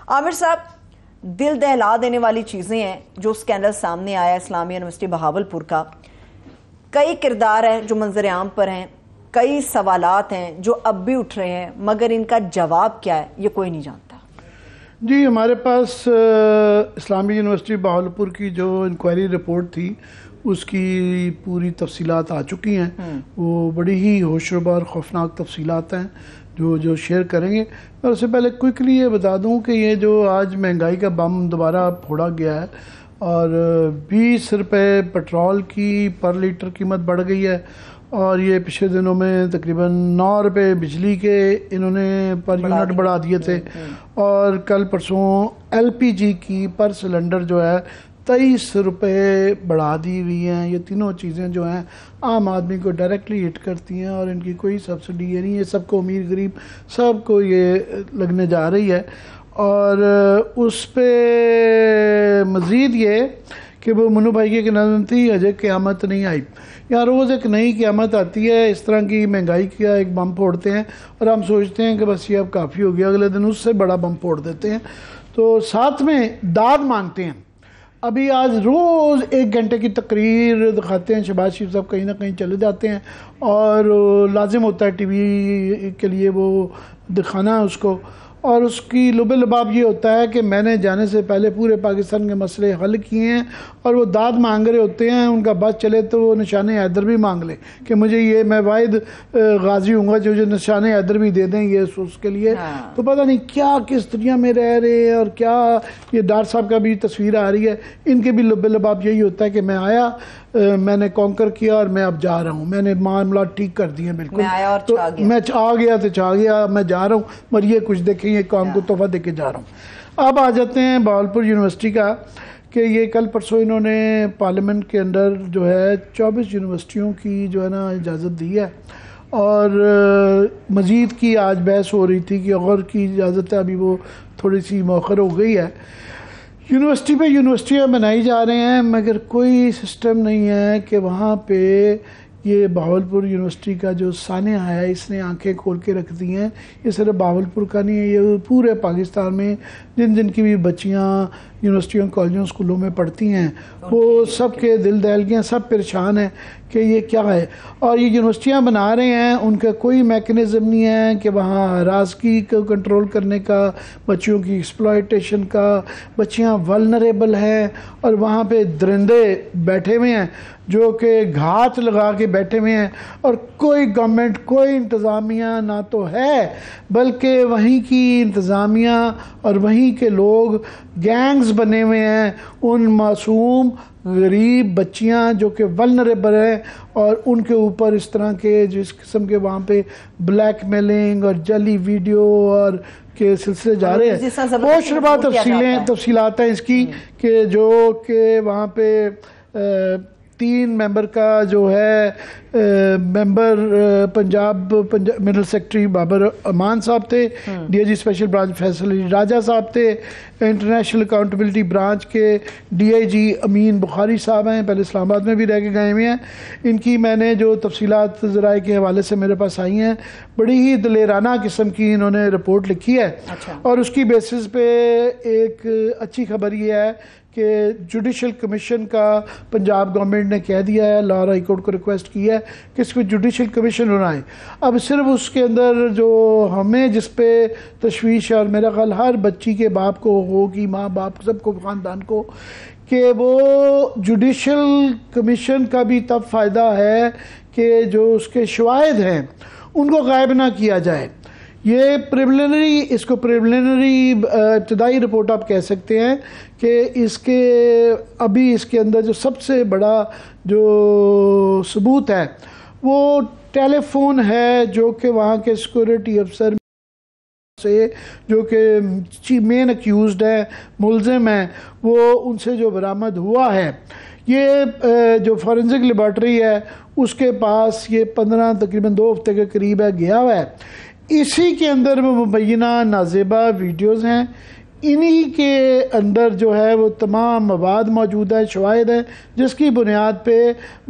عامر صاحب، دل دہلا دینے والی چیزیں ہیں جو اسکینڈل سامنے آیا اسلامیہ یونیورسٹی بہاولپور کا. کئی کردار ہیں جو منظر عام پر ہیں، کئی سوالات ہیں جو اب بھی اٹھ رہے ہیں، مگر ان کا جواب کیا ہے یہ کوئی نہیں جانتا. جی، ہمارے پاس اسلامیہ یونیورسٹی بہاولپور کی جو انکوائری رپورٹ تھی اس کی پوری تفصیلات آ چکی ہیں. وہ بڑی ہی ہوشربا اور خوفناک تفصیلات ہیں جو شیئر کریں گے. اور اس سے پہلے کوئکلی یہ بتا دوں کہ یہ جو آج مہنگائی کا بم دوبارہ پھوڑا گیا ہے اور 20 روپے پٹرول کی پر لیٹر قیمت بڑھ گئی ہے، اور یہ پچھلے دنوں میں تقریباً 9 روپے بجلی کے انہوں نے پر یونٹ بڑھا دیے تھے، اور کل پرسوں ایل پی جی کی پر سلنڈر جو ہے 23 روپے بڑھا دی ہوئی ہیں. یہ تینوں چیزیں جو ہیں عام آدمی کو ڈائریکٹلی ہٹ کرتی ہیں اور ان کی کوئی سبسڈی یہ نہیں ہے. سب کو، امیر غریب سب کو یہ لگنے جا رہی ہے. اور اس پہ مزید یہ کہ وہ منو بھائی کی نظم تھی اجے قیامت نہیں آئی. یہاں روز ایک نئی قیامت آتی ہے، اس طرح کی مہنگائی کا ایک بم پھوڑتے ہیں اور ہم سوچتے ہیں کہ بس یہ اب کافی ہو گیا، اگلے دن اس سے بڑا بم پھوڑ دیتے ہیں. تو ساتھ میں داد مانگتے ہیں. ابھی آج روز 1 گھنٹے کی تقریر دکھاتے ہیں، شہباز شریف صاحب کہیں نہ کہیں چلے جاتے ہیں اور لازم ہوتا ہے ٹی وی کے لیے وہ دکھانا اس کو، اور اس کی لب لباب یہ ہوتا ہے کہ میں نے جانے سے پہلے پورے پاکستان کے مسئلے حل کیے ہیں، اور وہ داد مانگ رہے ہوتے ہیں. ان کا بس چلے تو وہ نشان حیدر بھی مانگ لیں کہ مجھے یہ، میں واحد غازی ہوں گا جو نشان حیدر بھی دے دیں یہ اس کے لیے. تو پتہ نہیں کیا کس دنیا میں رہ رہے ہیں، اور کیا یہ ڈار صاحب کا بھی تصویر آ رہی ہے. ان کے بھی لب لباب یہی ہوتا ہے کہ میں آیا، میں نے کانکر کیا اور میں اب جا رہا ہوں، میں نے معاملات ٹھیک کر دیے بالکل، میں آیا اور میں آ گیا تو چاہ گیا، میں جا رہا ہوں، اور یہ کچھ دیکھیں یہ کام کو تحفہ دے کے جا رہا ہوں. اب آ جاتے ہیں بہاولپور یونیورسٹی کا کہ یہ کل پرسوں انہوں نے پارلیمنٹ کے اندر جو ہے 24 یونیورسٹیوں کی جو ہے نا اجازت دی ہے، اور مزید کی آج بحث ہو رہی تھی کہ اور کی اجازت ہے، ابھی وہ تھوڑی سی مؤخر ہو گئی ہے. یونیورسٹی پہ یونیورسٹیاں بنائی جا رہے ہیں، مگر کوئی سسٹم نہیں ہے کہ وہاں پہ یہ بہاولپور یونیورسٹی کا جو سانحہ ہے اس نے آنکھیں کھول کے رکھ دی ہیں. یہ صرف بہاولپور کا نہیں ہے، یہ پورے پاکستان میں جن کی بھی بچیاں یونیورسٹیوں کالجوں اسکولوں میں پڑھتی ہیں وہ سب کے دل دہلگیاں، سب پریشان ہیں کہ یہ کیا ہے. اور یہ یونیورسٹیاں بنا رہے ہیں، ان کا کوئی میکنزم نہیں ہے کہ وہاں ہراسگی کو کنٹرول کرنے کا، بچیوں کی ایکسپلائٹیشن کا. بچیاں ولنریبل ہیں، اور وہاں پہ درندے بیٹھے ہوئے ہیں جو کہ گھات لگا کے بیٹھے ہوئے ہیں، اور کوئی گورنمنٹ، کوئی انتظامیہ نہ تو ہے، بلکہ وہیں کی انتظامیہ اور وہیں کے لوگ گینگز بنے ہوئے ہیں ان معصوم غریب بچیاں جو کہ ولنریبل ہیں، اور ان کے اوپر اس طرح کے جس قسم کے وہاں پہ بلیک میلنگ اور جعلی ویڈیو اور کے سلسلے جا رہے ہیں. بہت شربا تفصیلات ہیں اس کی کہ جو کہ وہاں پہ 3 ممبر کا جو ہے member Punjab mineral secretary Babar Aman sahab تھے، D I G special branch Faisal Ali Raja sahab تھے، انٹرنیشنل اکاؤنٹیبلٹی برانچ کے D I G Amin Bukhari sahab ہیں، پہلے اسلام آباد میں بھی رہ کے گئے ہوئے ہیں. ان کی میں نے جو تفصیلات ذرائع کے حوالے سے میرے پاس آئی ہیں، بڑی ہی دلیرانہ قسم کی انہوں نے رپورٹ لکھی ہے. اور اس کی بیسس پہ ایک اچھی خبر یہ ہے کہ جوڈیشل کمیشن کا پنجاب گورنمنٹ نے کہہ دیا ہے، لاہور ہائی کورٹ کو ریکویسٹ کی ہے کہ اس کو جوڈیشل کمیشن بنائے. اب صرف اس کے اندر جو ہمیں جس پہ تشویش ہے، اور میرا خیال ہر بچی کے باپ کو ہوگی، ماں باپ سب کو، خاندان کو، کہ وہ جوڈیشل کمیشن کا بھی تب فائدہ ہے کہ جو اس کے شواہد ہیں ان کو غائب نہ کیا جائے. یہ پریلیمنری، اس کو پریلیمنری ابتدائی رپورٹ آپ کہہ سکتے ہیں کہ اس کے ابھی اس کے اندر جو سب سے بڑا جو ثبوت ہے وہ ٹیلی فون ہے جو کہ وہاں کے سیکورٹی افسر سے جو کہ مین اکیوزڈ ہے، ملزم ہیں، وہ ان سے جو برآمد ہوا ہے. یہ جو فورنزک لیبارٹری ہے اس کے پاس یہ 15 تقریباً 2 ہفتے کے قریب ہے گیا ہوا ہے. اسی کے اندر وہ مبینہ نازیبہ ویڈیوز ہیں، انہی کے اندر جو ہے وہ تمام مواد موجود ہے، شواہد ہیں، جس کی بنیاد پہ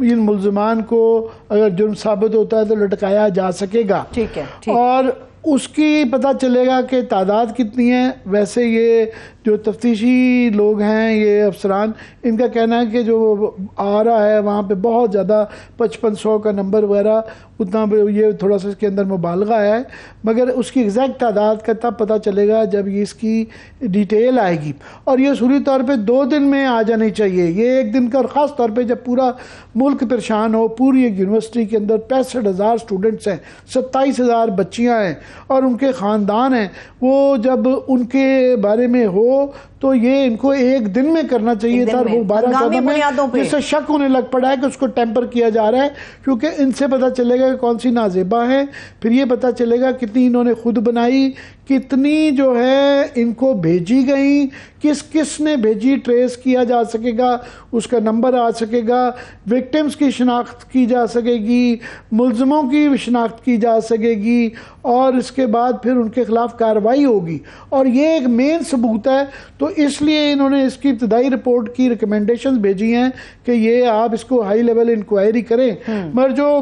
ان ملزمان کو اگر جرم ثابت ہوتا ہے تو لٹکایا جا سکے گا. ٹھیک ہے. اور اس کی پتہ چلے گا کہ تعداد کتنی ہے. ویسے یہ جو تفتیشی لوگ ہیں یہ افسران ان کا کہنا ہے کہ جو آ رہا ہے وہاں پہ بہت زیادہ 5500 کا نمبر وغیرہ اتنا یہ تھوڑا سا اس کے اندر مبالغہ ہے, مگر اس کی ایگزیکٹ تعداد کا تب پتہ چلے گا جب یہ اس کی ڈیٹیل آئے گی. اور یہ اصولی طور پہ 2 دن میں آ جانی چاہیے, یہ 1 دن کا, اور خاص طور پہ جب پورا ملک پریشان ہو. پوری ایک یونیورسٹی کے اندر 65,000 اسٹوڈنٹس ہیں, 27,000 بچیاں ہیں اور ان کے خاندان ہیں, وہ جب ان کے بارے میں ہو تو یہ ان کو 1 دن میں کرنا چاہیے تھا. وہ 12-14 میں جس سے شک ہونے لگ پڑا ہے کہ اس کو ٹیمپر کیا جا رہا ہے, کیونکہ ان سے پتہ چلے گا کہ کون سی نازیبا ہے, پھر یہ پتہ چلے گا کتنی انہوں نے خود بنائی, کتنی جو ہے ان کو بھیجی گئیں, کس کس نے بھیجی ٹریس کیا جا سکے گا, اس کا نمبر آ سکے گا, وکٹمز کی شناخت کی جا سکے گی, ملزموں کی شناخت کی جا سکے گی, اور اس کے بعد پھر ان کے خلاف کارروائی ہوگی. اور یہ ایک مین ثبوت ہے, تو اس لیے انہوں نے اس کی ابتدائی رپورٹ کی ریکمنڈیشنز بھیجی ہیں کہ یہ آپ اس کو ہائی لیول انکوائری کریں. مگر جو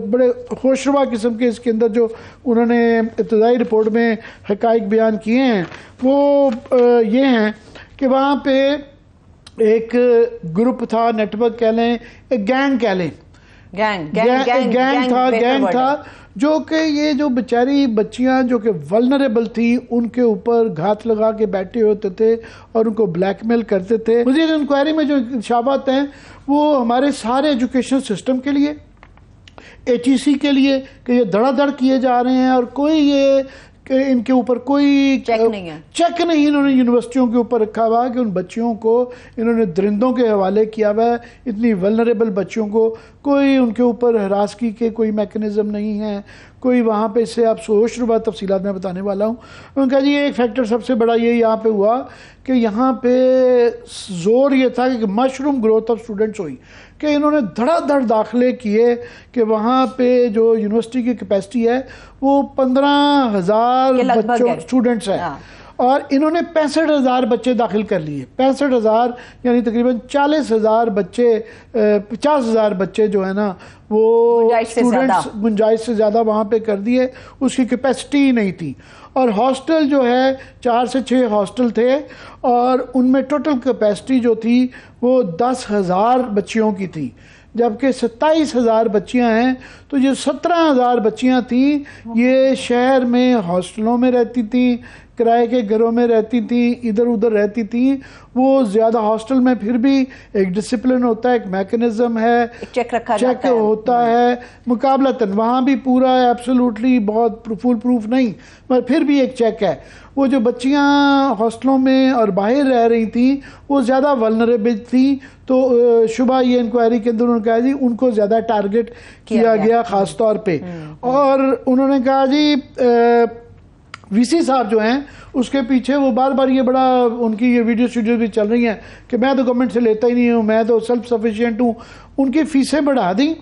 بڑے خوشروا قسم کے اس کے اندر جو انہوں نے ابتدائی رپورٹ میں حقائق بیان کیے ہیں وہ یہ ہیں کہ وہاں پہ ایک گروپ تھا, نیٹ ورک کہہ لیں, ایک گینگ کہہ لیں, گینگ تھا جو کہ یہ جو بیچاری بچیاں جو کہ ولنریبل تھی ان کے اوپر گھات لگا کے بیٹھے ہوتے تھے اور ان کو بلیک میل کرتے تھے. مزید انکوائری میں جو انکشافات ہیں وہ ہمارے سارے ایجوکیشن سسٹم کے لیے, HEC کے لیے کہ یہ دھڑا دھڑ کیے جا رہے ہیں, اور کوئی یہ کہ ان کے اوپر کوئی چیک نہیں انہوں نے یونیورسٹیوں کے اوپر رکھا ہوا کہ ان بچیوں کو انہوں نے درندوں کے حوالے کیا ہوا ہے. اتنی ولنریبل بچیوں کو کوئی ان کے اوپر ہراسگی کے کوئی میکنزم نہیں ہے, کوئی وہاں پہ. اس سے آپ سوچ رہا تفصیلات میں بتانے والا ہوں. ان کا جی ایک فیکٹر سب سے بڑا یہ یہاں پہ ہوا کہ یہاں پہ زور یہ تھا کہ مشروم گروتھ آف اسٹوڈنٹس ہوئی, کہ انہوں نے دھڑا دھڑ داخلے کیے کہ وہاں پہ جو یونیورسٹی کی کیپیسٹی ہے وہ 15,000 بچوں اسٹوڈنٹس ہیں, اور انہوں نے 65,000 بچے داخل کر لیے. 65,000 یعنی تقریباً 40,000 بچے, 50,000 بچے جو ہے نا وہ اسٹوڈنٹس گنجائش سے زیادہ وہاں پہ کر دیے. اس کی کیپیسٹی نہیں تھی. اور ہاسٹل جو ہے 4 سے 6 ہاسٹل تھے, اور ان میں ٹوٹل کیپیسٹی جو تھی وہ 10,000 بچیوں کی تھی, جبکہ 27,000 بچیاں ہیں. تو یہ 17,000 بچیاں تھیں یہ شہر میں ہاسٹلوں میں رہتی تھیں, کرائے کے گھروں میں رہتی تھیں, ادھر ادھر رہتی تھیں. وہ زیادہ ہاسٹل میں پھر بھی ایک ڈسپلن ہوتا ہے, ایک میکنزم ہے, چیک ہوتا ہے مقابلتاً. وہاں بھی پورا ایبسولوٹلی بہت فول پروف نہیں, مگر پھر بھی ایک چیک ہے. وہ جو بچیاں ہاسٹلوں میں اور باہر رہ رہی تھیں وہ زیادہ ولنریبل تھیں, تو شبہ یہ انکوائری کے اندر انہوں نے کہا جی ان کو زیادہ ٹارگٹ کیا گیا خاص طور پہ. اور انہوں نے کہا جی وی سی صاحب جو ہیں اس کے پیچھے وہ بار بار یہ بڑا ان کی یہ ویڈیو سٹوڈیوز بھی چل رہی ہیں کہ میں تو گورنمنٹ سے لیتا ہی نہیں ہوں, میں تو سیلف سفیشینٹ ہوں. ان کی فیسیں بڑھا دیں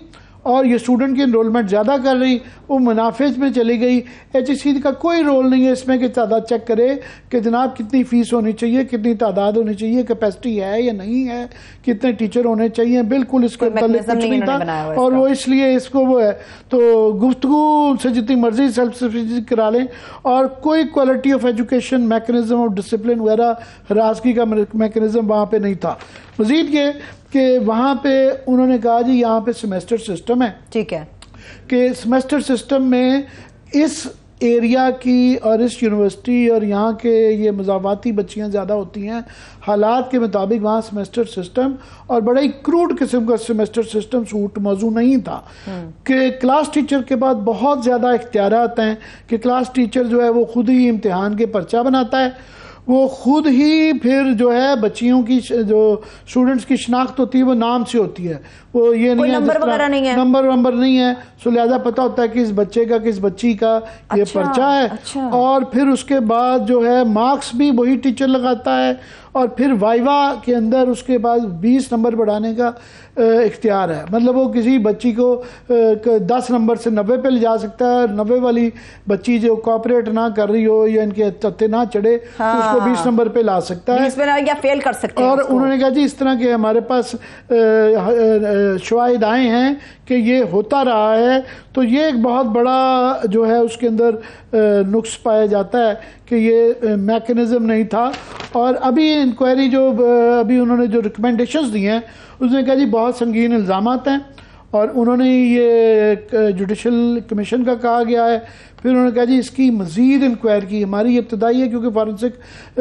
اور یہ اسٹوڈنٹ کی انرولمنٹ زیادہ کر رہی, وہ منافذ میں چلی گئی. HEC کا کوئی رول نہیں ہے اس میں کہ تعداد چیک کرے کہ جناب کتنی فیس ہونی چاہیے, کتنی تعداد ہونی چاہیے, کیپیسٹی ہے یا نہیں ہے, کتنے ٹیچر ہونے چاہیے. بالکل اس کے متعلق کچھ نہیں تھا, اور وہ اس لیے اس کو وہ ہے. تو گفتگو سے جتنی مرضی سیلف سفیشینسی کرا لیں, اور کوئی کوالٹی آف ایجوکیشن میکنزم اور ڈسپلن وغیرہ ہراسگی کا میکنزم وہاں پہ نہیں تھا. مزید یہ کہ وہاں پہ انہوں نے کہا جی یہاں پہ سیمیسٹر سسٹم ہے, ٹھیک ہے, کہ سیمیسٹر سسٹم میں اس ایریا کی اور اس یونیورسٹی اور یہاں کے یہ مضافاتی بچیاں زیادہ ہوتی ہیں, حالات کے مطابق وہاں سیمیسٹر سسٹم اور بڑا ہی کروڈ قسم کا سیمیسٹر سسٹم سوٹ موضوع نہیں تھا. کہ کلاس ٹیچر کے بعد بہت زیادہ اختیارات ہیں, کہ کلاس ٹیچر جو ہے وہ خود ہی امتحان کے پرچہ بناتا ہے, وہ خود ہی پھر جو ہے بچیوں کی جو اسٹوڈنٹس کی شناخت ہوتی ہے وہ نام سے ہوتی ہے, وہ یہ نہیں ہے نمبر نہیں ہے, سو لہذا پتہ ہوتا ہے کہ اس بچے کا کس بچی کا یہ پرچہ ہے. اور پھر اس کے بعد جو ہے مارکس بھی وہی ٹیچر لگاتا ہے, اور پھر وائوا کے اندر اس کے بعد 20 نمبر بڑھانے کا اختیار ہے. مطلب وہ کسی بچی کو 10 نمبر سے 90 پہ لے جا سکتا ہے, 90 والی بچی جو کوآپریٹ نہ کر رہی ہو یا ان کے تتے نہ چڑھے تو اس کو 20 نمبر پہ لا سکتا ہے, 20 پہ یا فیل کر سکتے ہیں. اور انہوں نے کہا جی اس طرح کہ ہمارے پاس شواہد آئے ہیں کہ یہ ہوتا رہا ہے، تو یہ ایک بہت بڑا جو ہے اس کے اندر نقص پایا جاتا ہے کہ یہ میکنزم نہیں تھا. اور ابھی انکوائری جو ابھی انہوں نے جو ریکمنڈیشنز دی ہیں اس نے کہا جی بہت سنگین الزامات ہیں، اور انہوں نے یہ جوڈیشل کمیشن کا کہا گیا ہے. پھر انہوں نے کہا جی اس کی مزید انکوائری کی، ہماری یہ ابتدائی ہے کیونکہ فارنسک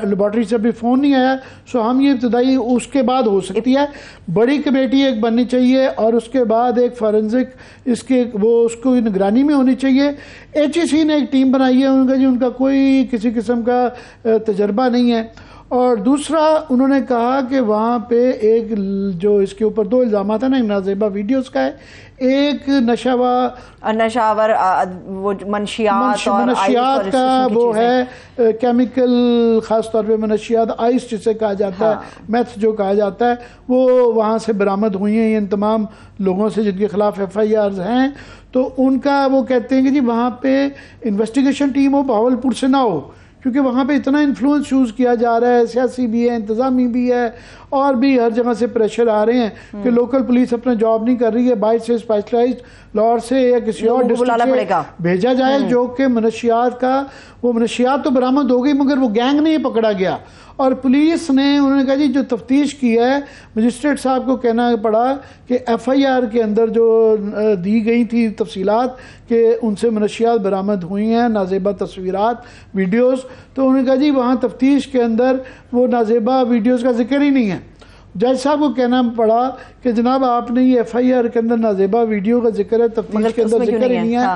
لیبارٹری سے ابھی فون نہیں آیا، سو ہم یہ ابتدائی اس کے بعد ہو سکتی ہے. بڑی کمیٹی ایک بننی چاہیے اور اس کے بعد ایک فارنسک اس کو نگرانی میں ہونی چاہیے. HEC نے ایک ٹیم بنائی ہے، انہوں نے کہا جی ان کا کوئی کسی قسم کا تجربہ نہیں ہے. اور دوسرا انہوں نے کہا کہ وہاں پہ ایک جو اس کے اوپر 2 الزامات ہیں نا، ایک نازیبہ ویڈیوز کا ہے، ایک نشاور وہ منشیات کا وہ ہے کیمیکل، خاص طور پہ منشیات آئس جسے کہا جاتا ہے، میتھ جو کہا جاتا ہے، وہ وہاں سے برآمد ہوئی ہیں ان تمام لوگوں سے جن کے خلاف FIRs ہیں. تو ان کا وہ کہتے ہیں کہ جی وہاں پہ انویسٹیگیشن ٹیم ہو بہاولپور سے نہ ہو، کیونکہ وہاں پہ اتنا انفلوئنس یوز کیا جا رہا ہے، سیاسی بھی ہے، انتظامی بھی ہے، اور بھی ہر جگہ سے پریشر آ رہے ہیں کہ لوکل پولیس اپنا جاب نہیں کر رہی ہے، باہر سے اسپیشلائزڈ لاہور سے یا کسی اور ڈسٹرکٹ سے بھیجا جائے جو کہ منشیات کا، وہ منشیات تو برآمد ہو گئی مگر وہ گینگ نہیں پکڑا گیا. اور پولیس نے انہوں نے کہا جی جو تفتیش کی ہے، مجسٹریٹ صاحب کو کہنا پڑا کہ FIR کے اندر جو دی گئی تھی تفصیلات کہ ان سے منشیات برآمد ہوئی ہیں، نازیبہ تصویرات، ویڈیوز، تو انہوں نے کہا جی وہاں تفتیش کے اندر وہ نازیبہ ویڈیوز کا ذکر ہی نہیں ہے. جج صاحب کو کہنا پڑا کہ جناب آپ نے یہ FIR کے اندر نازیبہ ویڈیو کا ذکر ہے، تفتیش کے اندر ذکر ہی نہیں ہے.